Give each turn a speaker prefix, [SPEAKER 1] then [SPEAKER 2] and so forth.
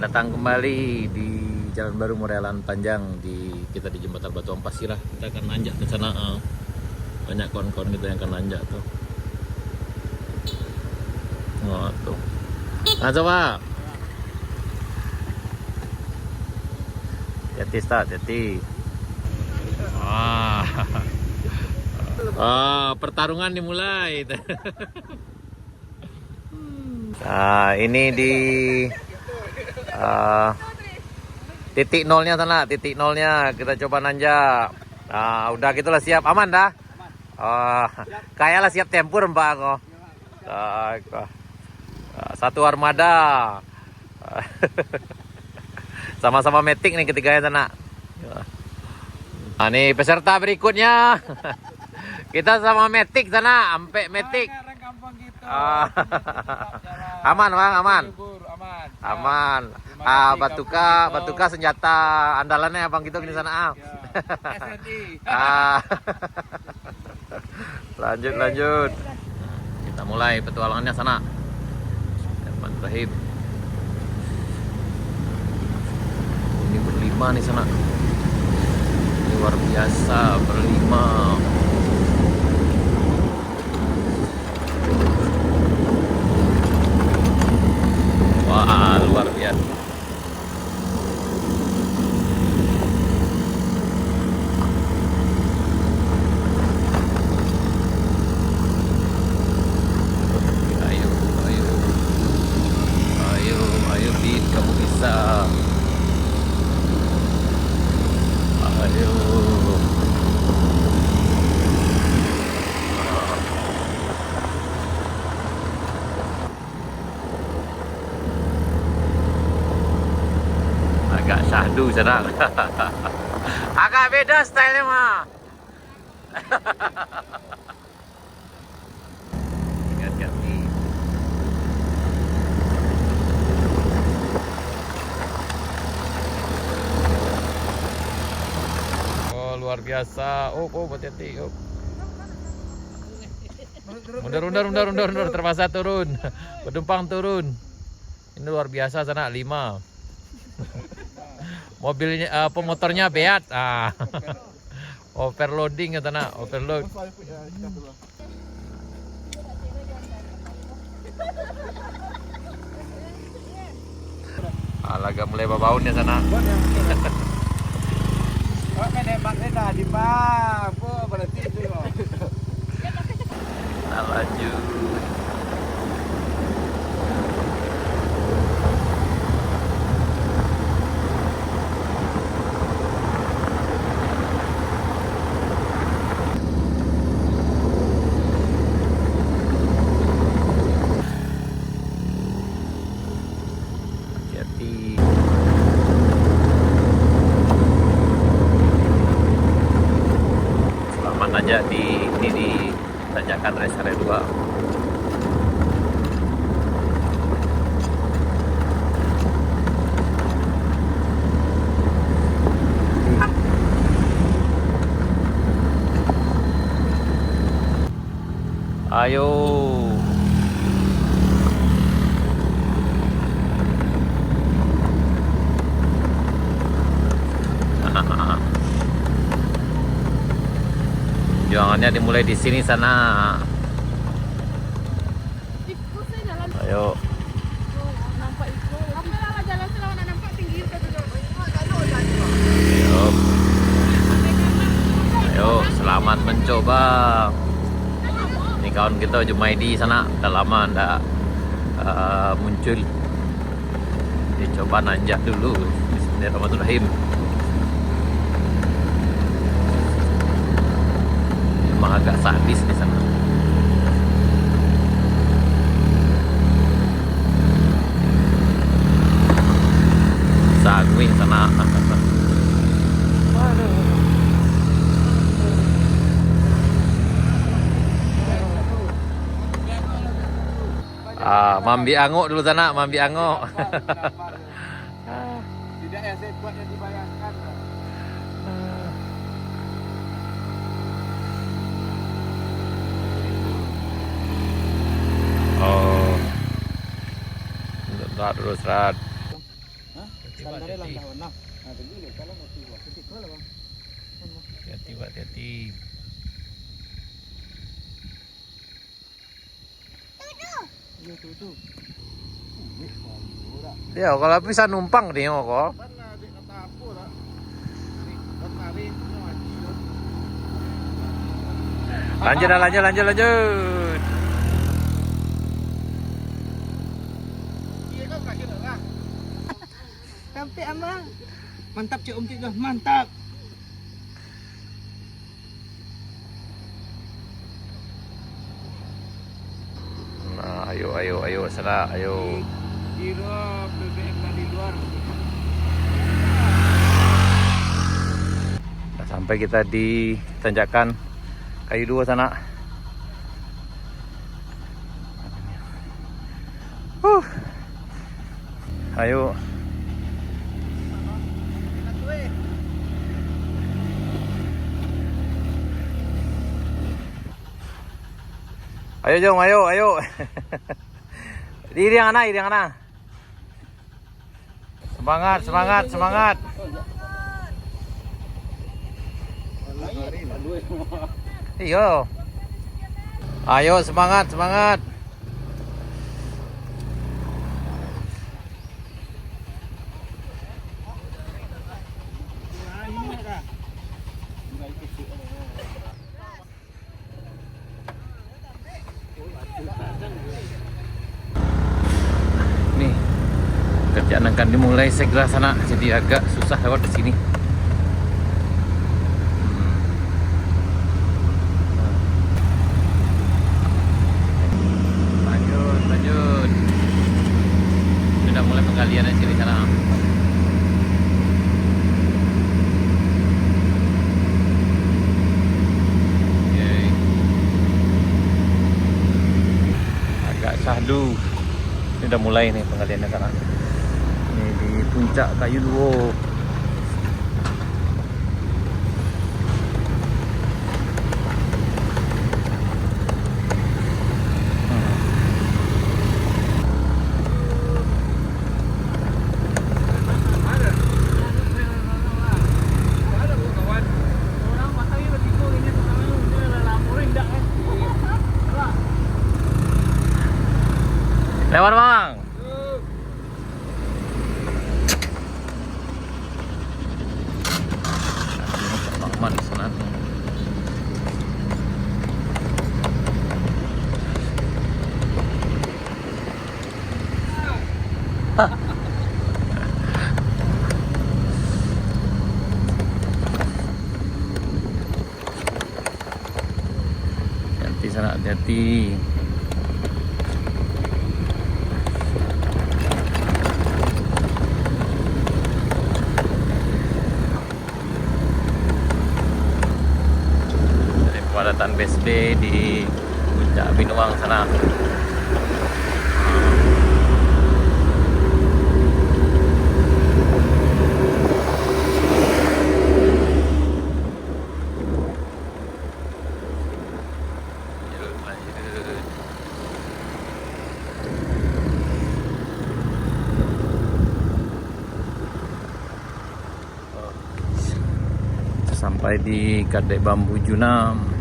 [SPEAKER 1] datang kembali di Jalan Baru Morelan Panjang kita di Jembatan Batu Ampasirah. Kita akan nanjak ke sana. Banyak kawan-kawan kita yang akan nanjak tuh. Oh, tuh. Nah, coba. Hati start, hati. Pertarungan dimulai. Nah, ini di titik nolnya sana, titik nolnya kita coba nanjak. Nah, udah gitulah, siap, aman dah. Kayaklah siap tempur mbak kok. Satu armada. Sama-sama metik nih ketiganya sana. Nah, nih peserta berikutnya. Kita sama metik sana, sampai metik. Aman bang, aman. Aman. Batuka senjata andalannya abang gitu di sana. Lanjut. Kita mulai petualangannya sana. Bismillahirrahmanirrahim. Ini berlima nih sana. Ini luar biasa, berlima. Wah, luar biasa. Ayo, Bin, kamu bisa. Ayo. Agak syahdu sana. Agak beda stylenya mah. Ingat kami. Oh, luar biasa. Hati-hati. Mundur. Terpaksa turun. Penumpang turun. Ini luar biasa sana, 5. Mobilnya pemotornya beat. Overloading kata nak, overload. Agak mulai babaun ya sana. Kita lanjut. Selamat nanjak di tanjakan rest area 2. Ayo. Juangannya dimulai di sini sana. Ayo. Ayo, selamat mencoba. Ini kawan kita Jumaidi sana, udah lama ndak muncul. Dicoba nanjak dulu. Bismillahirrahmanirrahim. Emang agak sadis di sana. Sagwi sana. Mambi angok dulu sana, mambi angok.
[SPEAKER 2] Tidak ya sekuat yang dibayangkan.
[SPEAKER 1] Terus, Rad. hati-hati.
[SPEAKER 2] Tuh.
[SPEAKER 1] Ya, kalau bisa numpang nih kok.
[SPEAKER 2] Sana adik kata apa lah. Ni, kemarin ni wajib.
[SPEAKER 1] Lanjut.
[SPEAKER 2] Iya kan tak kira lah. Sampai amang. Mantap cik Om Cik dah, mantap.
[SPEAKER 1] Nah, ayo sana, ayo.
[SPEAKER 2] Kira BBM dari luar.
[SPEAKER 1] Nah, sampai kita di tanjakan kayu 2 sana. Ayo. Ayo Jong, ayo. Iri yang ana. Semangat. Iyo. Ayo semangat. Nih, kerjaan akan dimulai segera sana, jadi agak susah lewat di sini. Lanjut. Sudah mulai penggalian di sini sana. Agak syahdu. Ini udah mulai nih penggaliannya sana. Ini di puncak kayu 2. Lewat bang. Aman di sana. Hati-hati sana, hati-hati. Kepadatan BSD di puncak Binuang sana. Lanjut. Sampai di Kadek Bambu Junam.